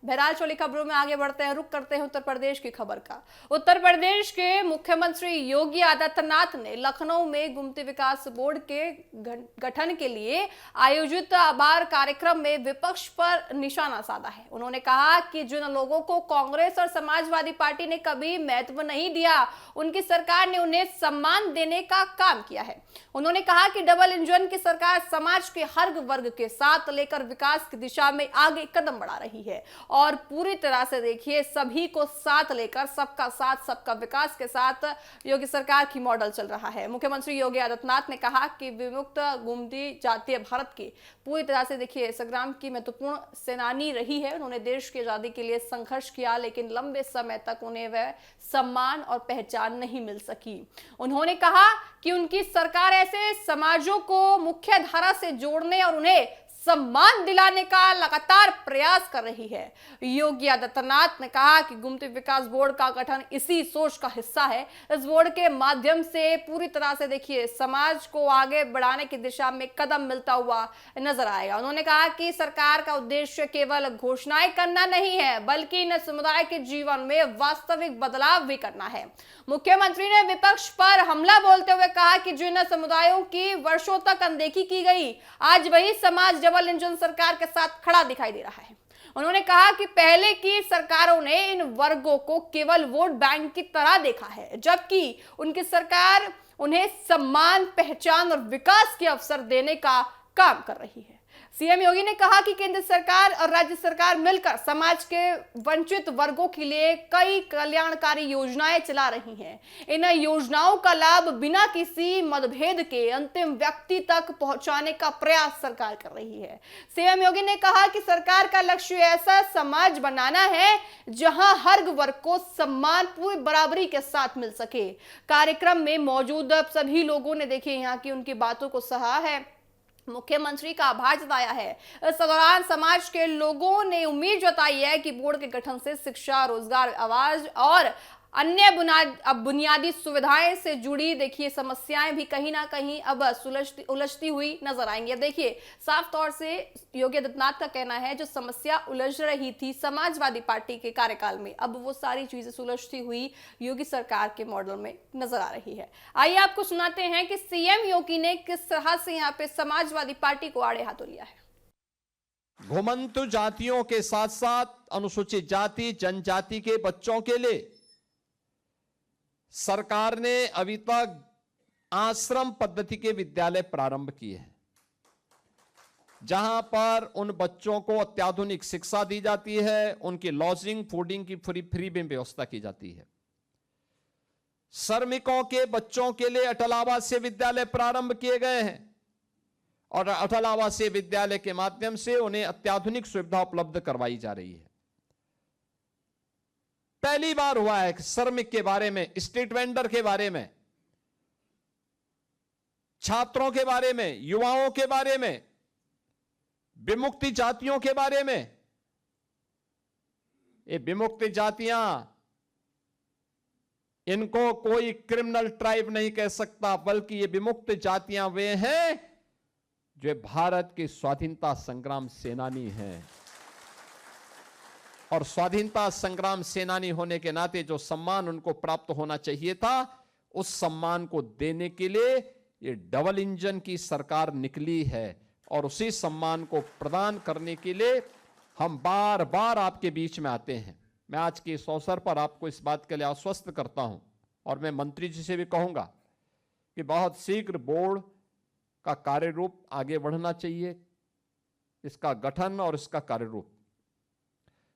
बहरहाल चौली खबरों में आगे बढ़ते हैं, रुक करते हैं उत्तर प्रदेश की खबर का। उत्तर प्रदेश के मुख्यमंत्री योगी आदित्यनाथ ने लखनऊ में गोमती विकास बोर्ड के गठन के लिए आयोजित आभार कार्यक्रम में विपक्ष पर निशाना साधा है। उन्होंने कहा कि जिन लोगों को कांग्रेस और समाजवादी पार्टी ने कभी महत्व नहीं दिया, उनकी सरकार ने उन्हें सम्मान देने का काम किया है। उन्होंने कहा कि डबल इंजन की सरकार समाज के हर वर्ग के साथ लेकर विकास की दिशा में आगे कदम बढ़ा रही है और पूरी तरह से देखिए सभी को साथ लेकर सबका साथ सबका विकास के साथ योगी सरकार की मॉडल चल रहा है। मुख्यमंत्री योगी आदित्यनाथ ने कहा कि विमुक्त गोमती जातीय भारत की पूरी तरह से देखिए संग्राम की महत्वपूर्ण सेनानी रही है। उन्होंने देश की आजादी के लिए संघर्ष किया, लेकिन लंबे समय तक उन्हें वह सम्मान और पहचान नहीं मिल सकी। उन्होंने कहा कि उनकी सरकार ऐसे समाजों को मुख्य धारा से जोड़ने और उन्हें सम्मान दिलाने का लगातार प्रयास कर रही है। योगी आदित्यनाथ ने कहा कि गोमती विकास बोर्ड का गठन इसी सोच का हिस्सा है। इस बोर्ड के माध्यम से पूरी तरह से देखिए समाज को आगे बढ़ाने की दिशा में कदम मिलता हुआ नजर आएगा। उन्होंने कहा कि सरकार का उद्देश्य केवल घोषणाएं करना नहीं है, बल्कि इन समुदाय के जीवन में वास्तविक बदलाव भी करना है। मुख्यमंत्री ने विपक्ष पर हमला बोलते हुए कहा कि जिन समुदायों की वर्षों तक अनदेखी की गई, आज वही समाज डबल इंजन सरकार के साथ खड़ा दिखाई दे रहा है। उन्होंने कहा कि पहले की सरकारों ने इन वर्गों को केवल वोट बैंक की तरह देखा है, जबकि उनकी सरकार उन्हें सम्मान, पहचान और विकास के अवसर देने का काम कर रही है। सीएम योगी ने कहा कि केंद्र सरकार और राज्य सरकार मिलकर समाज के वंचित वर्गों के लिए कई कल्याणकारी योजनाएं चला रही हैं। इन योजनाओं का लाभ बिना किसी मतभेद के अंतिम व्यक्ति तक पहुंचाने का प्रयास सरकार कर रही है। सीएम योगी ने कहा कि सरकार का लक्ष्य ऐसा समाज बनाना है जहां हर वर्ग को सम्मान पूरी बराबरी के साथ मिल सके। कार्यक्रम में मौजूद सभी लोगों ने देखिए यहाँ की उनकी बातों को सराहा है, मुख्यमंत्री का आभार जताया है। इस दौरान समाज के लोगों ने उम्मीद जताई है कि बोर्ड के गठन से शिक्षा, रोजगार, आवास और अन्य बुनियादी सुविधाएं से जुड़ी देखिए समस्याएं भी कहीं ना कहीं अब उलझती हुई नजर आएंगी। अब देखिए साफ तौर से योगी आदित्यनाथ का कहना है जो समस्या उलझ रही थी समाजवादी पार्टी के कार्यकाल में, अब वो सारी चीजें सुलझती हुई योगी सरकार के मॉडल में नजर आ रही है। आइए आपको सुनाते हैं कि सीएम योगी ने किस तरह से यहाँ पे समाजवादी पार्टी को आड़े हाथों लिया है। घुमंतु जातियों के साथ साथ अनुसूचित जाति, जनजाति के बच्चों के लिए सरकार ने अभी तक आश्रम पद्धति के विद्यालय प्रारंभ किए हैं, जहां पर उन बच्चों को अत्याधुनिक शिक्षा दी जाती है, उनकी लॉजिंग, फूडिंग की फ्री में व्यवस्था की जाती है। श्रमिकों के बच्चों के लिए अटल आवासीय विद्यालय प्रारंभ किए गए हैं और अटल आवासीय विद्यालय के माध्यम से उन्हें अत्याधुनिक सुविधा उपलब्ध करवाई जा रही है। पहली बार हुआ है कि श्रमिक के बारे में, स्ट्रीट वेंडर के बारे में, छात्रों के बारे में, युवाओं के बारे में, विमुक्ति जातियों के बारे में। ये विमुक्ति जातियां, इनको कोई क्रिमिनल ट्राइब नहीं कह सकता, बल्कि ये विमुक्त जातियां वे हैं जो भारत की स्वाधीनता संग्राम सेनानी हैं और स्वाधीनता संग्राम सेनानी होने के नाते जो सम्मान उनको प्राप्त होना चाहिए था, उस सम्मान को देने के लिए ये डबल इंजन की सरकार निकली है और उसी सम्मान को प्रदान करने के लिए हम बार बार आपके बीच में आते हैं। मैं आज के इस अवसर पर आपको इस बात के लिए आश्वस्त करता हूं और मैं मंत्री जी से भी कहूंगा कि बहुत शीघ्र बोर्ड का कार्य रूप आगे बढ़ना चाहिए। इसका गठन और इसका कार्य रूप,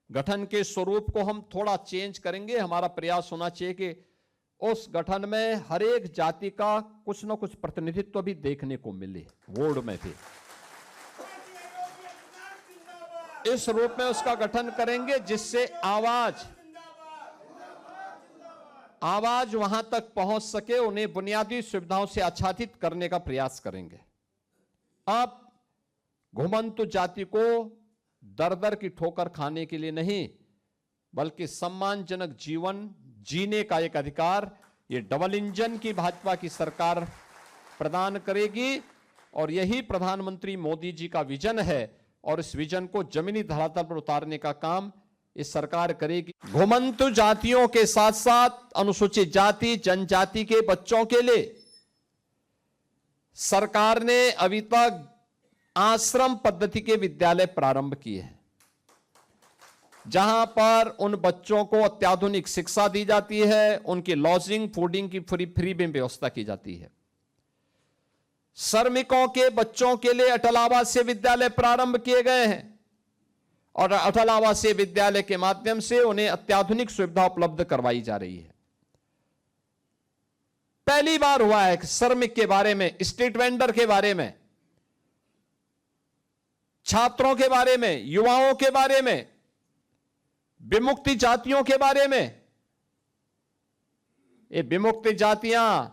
गठन के स्वरूप को हम थोड़ा चेंज करेंगे। हमारा प्रयास होना चाहिए कि उस गठन में हर एक जाति का कुछ न कुछ प्रतिनिधित्व भी देखने को मिले बोर्ड में भी। इस रूप में उसका गठन करेंगे जिससे आवाज वहां तक पहुंच सके, उन्हें बुनियादी सुविधाओं से आच्छादित करने का प्रयास करेंगे। अब घुमंतु जाति को दर दर की ठोकर खाने के लिए नहीं, बल्कि सम्मानजनक जीवन जीने का एक अधिकार ये डबल इंजन की भाजपा की सरकार प्रदान करेगी और यही प्रधानमंत्री मोदी जी का विजन है और इस विजन को जमीनी धरातल पर उतारने का काम ये सरकार करेगी। घुमंतु जातियों के साथ साथ अनुसूचित जाति जनजाति के बच्चों के लिए सरकार ने अभी तक आश्रम पद्धति के विद्यालय प्रारंभ किए हैं, जहां पर उन बच्चों को अत्याधुनिक शिक्षा दी जाती है, उनकी लॉजिंग फूडिंग की फ्री में व्यवस्था की जाती है। श्रमिकों के बच्चों के लिए अटल आवासीय विद्यालय प्रारंभ किए गए हैं और अटल आवासीय विद्यालय के माध्यम से उन्हें अत्याधुनिक सुविधा उपलब्ध करवाई जा रही है। पहली बार हुआ है कि श्रमिक के बारे में, स्ट्रीट वेंडर के बारे में, छात्रों के बारे में, युवाओं के बारे में, विमुक्ति जातियों के बारे में। ये विमुक्ति जातियां,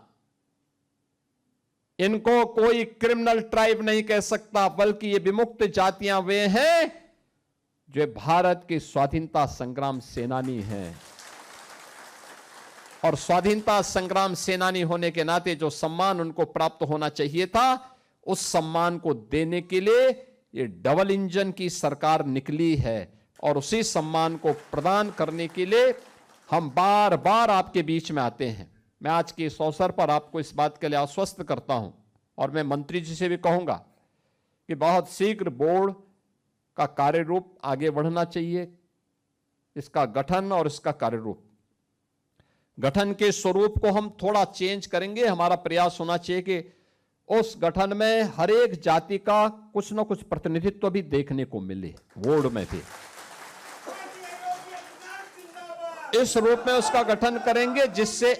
इनको कोई क्रिमिनल ट्राइब नहीं कह सकता, बल्कि ये विमुक्त जातियां वे हैं जो भारत के स्वाधीनता संग्राम सेनानी हैं। और स्वाधीनता संग्राम सेनानी होने के नाते जो सम्मान उनको प्राप्त होना चाहिए था, उस सम्मान को देने के लिए ये डबल इंजन की सरकार निकली है। और उसी सम्मान को प्रदान करने के लिए हम बार बार आपके बीच में आते हैं। मैं आज के इस अवसर पर आपको इस बात के लिए आश्वस्त करता हूं और मैं मंत्री जी से भी कहूंगा कि बहुत शीघ्र बोर्ड का कार्य रूप आगे बढ़ना चाहिए। इसका गठन और इसका कार्य रूप, गठन के स्वरूप को हम थोड़ा चेंज करेंगे। हमारा प्रयास होना चाहिए कि उस गठन में हर एक जाति का कुछ न कुछ प्रतिनिधित्व भी देखने को मिले, बोर्ड में भी। इस रूप में उसका गठन करेंगे जिससे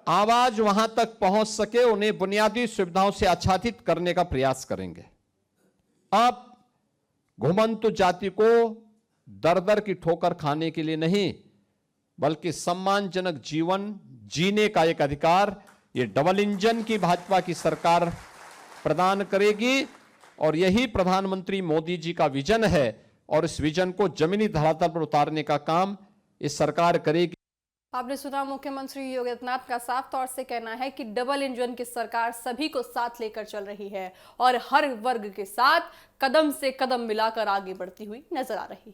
आवाज वहां तक पहुंच सके, उन्हें बुनियादी सुविधाओं से आच्छादित करने का प्रयास करेंगे। अब घुमंतु जाति को दर दर की ठोकर खाने के लिए नहीं, बल्कि सम्मानजनक जीवन जीने का एक अधिकार ये डबल इंजन की भाजपा की सरकार प्रदान करेगी। और यही प्रधानमंत्री मोदी जी का विजन है और इस विजन को जमीनी धरातल पर उतारने का काम इस सरकार करेगी। आपने सुना, मुख्यमंत्री योगी आदित्यनाथ का साफ तौर से कहना है कि डबल इंजन की सरकार सभी को साथ लेकर चल रही है और हर वर्ग के साथ कदम से कदम मिलाकर आगे बढ़ती हुई नजर आ रही है।